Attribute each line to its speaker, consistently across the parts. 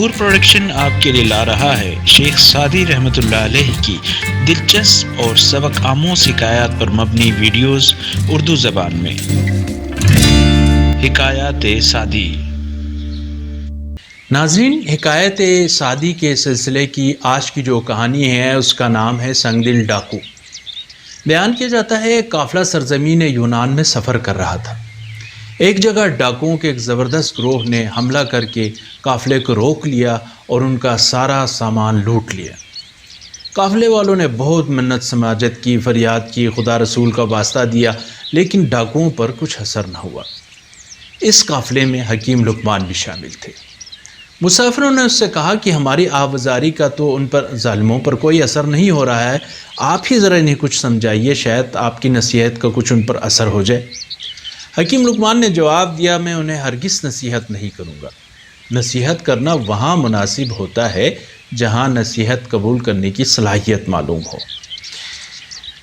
Speaker 1: نور production آپ کے لیے لا رہا ہے شیخ سعدی رحمۃ اللہ علیہ کی دلچسپ اور سبق آموز حکایات پر مبنی ویڈیوز اردو زبان میں۔ حکایات سعدی۔
Speaker 2: ناظرین، حکایت سعدی کے سلسلے کی آج کی جو کہانی ہے اس کا نام ہے سنگ دل ڈاکو۔ بیان کیا جاتا ہے قافلہ سرزمین یونان میں سفر کر رہا تھا۔ ایک جگہ ڈاکوؤں کے ایک زبردست گروہ نے حملہ کر کے قافلے کو روک لیا اور ان کا سارا سامان لوٹ لیا۔ قافلے والوں نے بہت منت سماجت کی، فریاد کی، خدا رسول کا واسطہ دیا، لیکن ڈاکوؤں پر کچھ اثر نہ ہوا۔ اس قافلے میں حکیم لقمان بھی شامل تھے۔ مسافروں نے اس سے کہا کہ ہماری آوازاری کا تو ان پر ظالموں پر کوئی اثر نہیں ہو رہا ہے، آپ ہی ذرا انہیں کچھ سمجھائیے، شاید آپ کی نصیحت کا کچھ ان پر اثر ہو جائے۔ حکیم لقمان نے جواب دیا، میں انہیں ہرگز نصیحت نہیں کروں گا۔ نصیحت کرنا وہاں مناسب ہوتا ہے جہاں نصیحت قبول کرنے کی صلاحیت معلوم ہو۔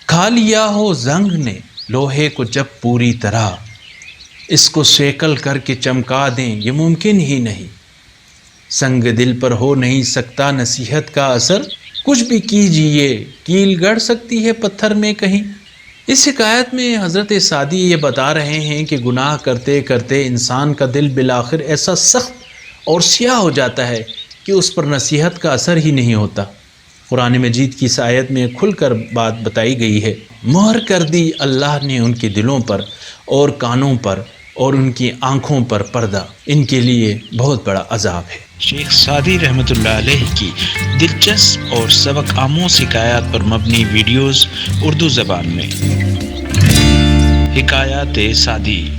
Speaker 2: کھا لیا ہو زنگ نے لوہے کو جب پوری طرح، اس کو سیکل کر کے چمکا دیں یہ ممکن ہی نہیں۔ سنگ دل پر ہو نہیں سکتا نصیحت کا اثر، کچھ بھی کیجئے کیل گڑ سکتی ہے پتھر میں کہیں۔ اس حکایت میں حضرت سعدی یہ بتا رہے ہیں کہ گناہ کرتے کرتے انسان کا دل بالآخر ایسا سخت اور سیاہ ہو جاتا ہے کہ اس پر نصیحت کا اثر ہی نہیں ہوتا۔ قرآن مجید کی اس آیت میں کھل کر بات بتائی گئی ہے، مہر کر دی اللہ نے ان کے دلوں پر اور کانوں پر اور ان کی آنکھوں پر پردہ، ان کے لیے بہت بڑا عذاب ہے۔
Speaker 1: شیخ سعدی رحمۃ اللہ علیہ کی دلچسپ اور سبق آموز حکایات پر مبنی ویڈیوز اردو زبان میں۔ حکایات سعدی۔